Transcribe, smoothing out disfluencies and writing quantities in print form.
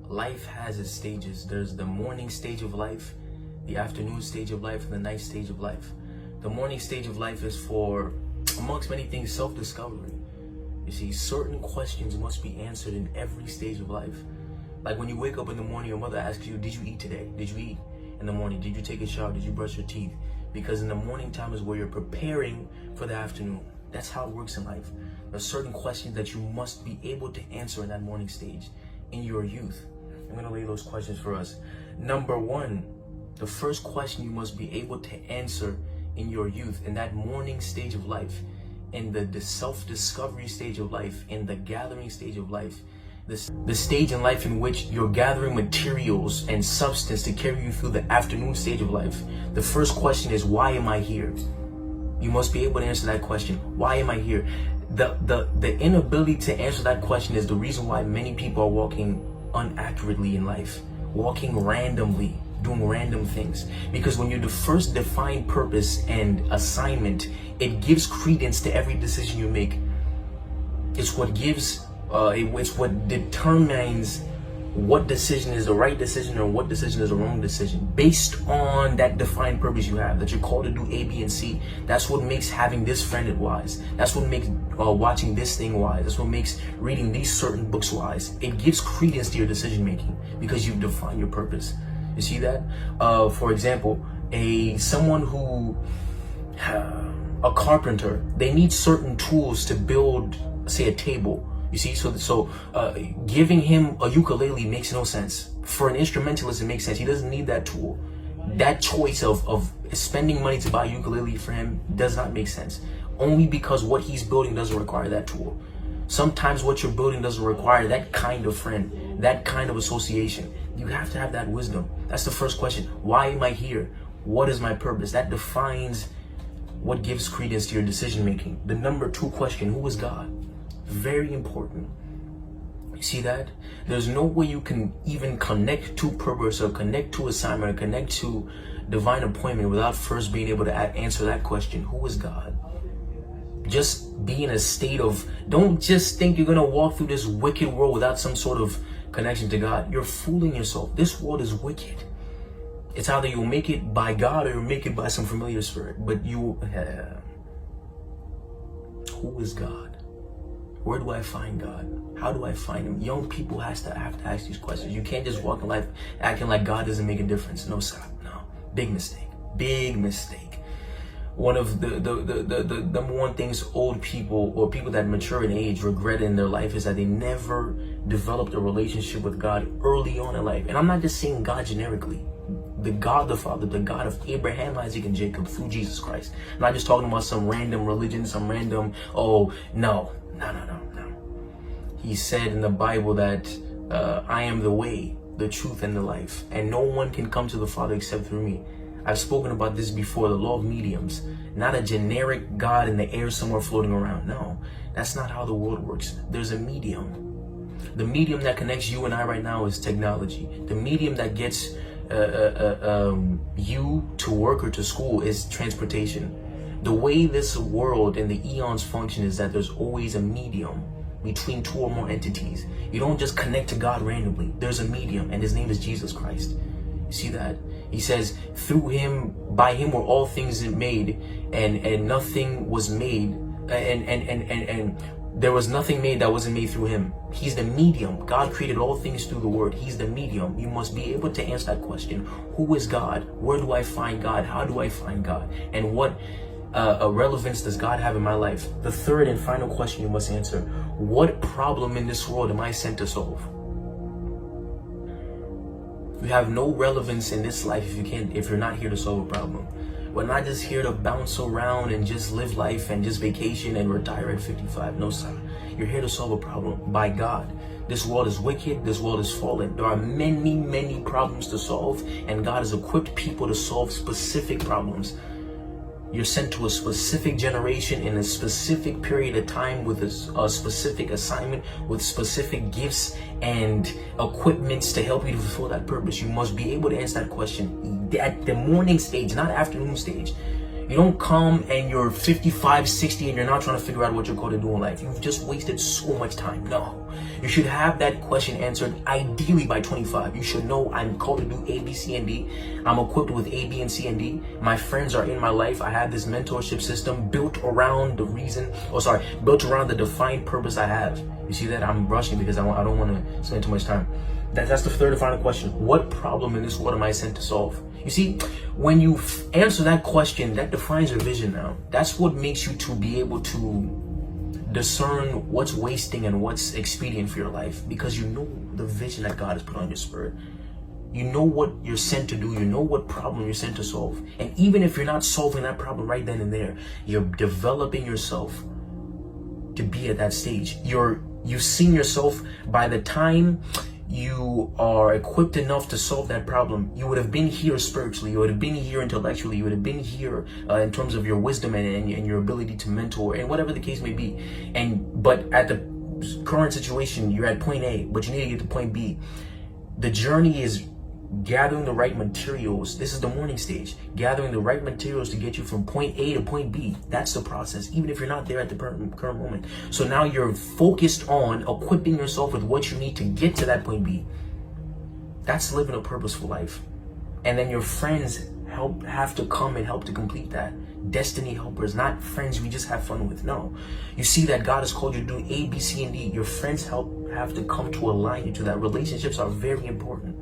life has its stages. There's the morning stage of life, the afternoon stage of life, and the night stage of life. The morning stage of life is for, amongst many things, self-discovery. You see, certain questions must be answered in every stage of life. Like when you wake up in the morning, your mother asks you, did you eat today? Did you eat in the morning? Did you take a shower? Did you brush your teeth? Because in the morning time is where you're preparing for the afternoon. That's how it works in life. There's certain questions that you must be able to answer in that morning stage in your youth. I'm going to lay those questions for us. Number one, the first question you must be able to answer in your youth, in that morning stage of life, in the self-discovery stage of life, in the gathering stage of life, the stage in life in which you're gathering materials and substance to carry you through the afternoon stage of life. The first question is, why am I here? You must be able to answer that question. Why am I here? The inability to answer that question is the reason why many people are walking unaccurately in life, walking randomly, doing random things. Because when you first define purpose and assignment, it gives credence to every decision you make. It's what gives, it's what determines what decision is the right decision or what decision is the wrong decision based on that defined purpose you have, that you're called to do A, B, and C. That's what makes having this friend wise. That's what makes watching this thing wise. That's what makes reading these certain books wise. It gives credence to your decision making because you've defined your purpose. You see that? For example, someone who, a carpenter, they need certain tools to build, say, a table. You see, so giving him a ukulele makes no sense. For an instrumentalist, it makes sense. He doesn't need that tool. That choice of spending money to buy a ukulele for him does not make sense. Only because what he's building doesn't require that tool. Sometimes what you're building doesn't require that kind of friend, that kind of association. You have to have that wisdom. That's the first question. Why am I here? What is my purpose? That defines what gives credence to your decision making. The number two question, who is God? Very important. You see that? There's no way you can even connect to purpose or connect to assignment or connect to divine appointment without first being able to answer that question. Who is God? Just be in a state of, don't just think you're going to walk through this wicked world without some sort of connection to God. You're fooling yourself. This world is wicked. It's either you'll make it by God or you'll make it by some familiar spirit. But who is God? Where do I find God? How do I find him? Young people have to ask these questions. You can't just walk in life acting like God doesn't make a difference. No, sir. No. Big mistake. Big mistake. One of the number one things old people or people that mature in age regret in their life is that they never developed a relationship with God early on in life. And I'm not just saying God generically. The God the Father, the God of Abraham, Isaac, and Jacob through Jesus Christ. I'm not just talking about some random religion, some random, no. He said in the Bible that I am the way, the truth, and the life, and no one can come to the Father except through me. I've spoken about this before, the law of mediums, not a generic God in the air somewhere floating around. No, that's not how the world works. There's a medium. The medium that connects you and I right now is technology. The medium that gets you to work or to school is transportation. The way this world and the eons function is that there's always a medium between two or more entities. You don't just connect to God randomly. There's a medium, and his name is Jesus Christ. You see that? He says, through him, by him were all things made, and nothing was made, and there was nothing made that wasn't made through him. He's the medium. God created all things through the word. He's the medium. You must be able to answer that question. Who is God? Where do I find God? How do I find God? And what relevance does God have in my life? The third and final question you must answer: what problem in this world am I sent to solve? You have no relevance in this life if you're not here to solve a problem. We're not just here to bounce around and just live life and just vacation and retire at 55. No, sir. You're here to solve a problem by God. This world is wicked. This world is fallen. There are many, many problems to solve, and God has equipped people to solve specific problems. You're sent to a specific generation in a specific period of time with a specific assignment, with specific gifts and equipments to help you to fulfill that purpose. You must be able to answer that question at the morning stage, not afternoon stage. You don't come and you're 55, 60 and you're not trying to figure out what you're going to do in life. You've just wasted so much time. No. You should have that question answered ideally by 25. You should know I'm called to do A, B, C, and D. I'm equipped with A, B, and C, and D. My friends are in my life. I have this mentorship system built around built around the defined purpose I have. You see that? I'm rushing because I don't want to spend too much time. That's the third and final question. What problem in this world am I sent to solve? You see, when you answer that question, that defines your vision now. That's what makes you to be able to discern what's wasting and what's expedient for your life, because you know the vision that God has put on your spirit. You know what you're sent to do. You know what problem you're sent to solve. And even if you're not solving that problem right then and there, you're developing yourself to be at that stage. You've seen yourself by the time you are equipped enough to solve that problem. You would have been here spiritually, you would have been here intellectually, you would have been here in terms of your wisdom and your ability to mentor and whatever the case may be. But at the current situation, you're at point A, but you need to get to point B. The journey is gathering the right materials. This is the morning stage. Gathering the right materials to get you from point A to point B. That's the process, even if you're not there at the current moment. So now you're focused on equipping yourself with what you need to get to that point B. That's living a purposeful life. And then your friends have to come and help to complete that. Destiny helpers, not friends we just have fun with. No. You see that God has called you to do A, B, C, and D. Your friends have to come to align you to that. Relationships are very important.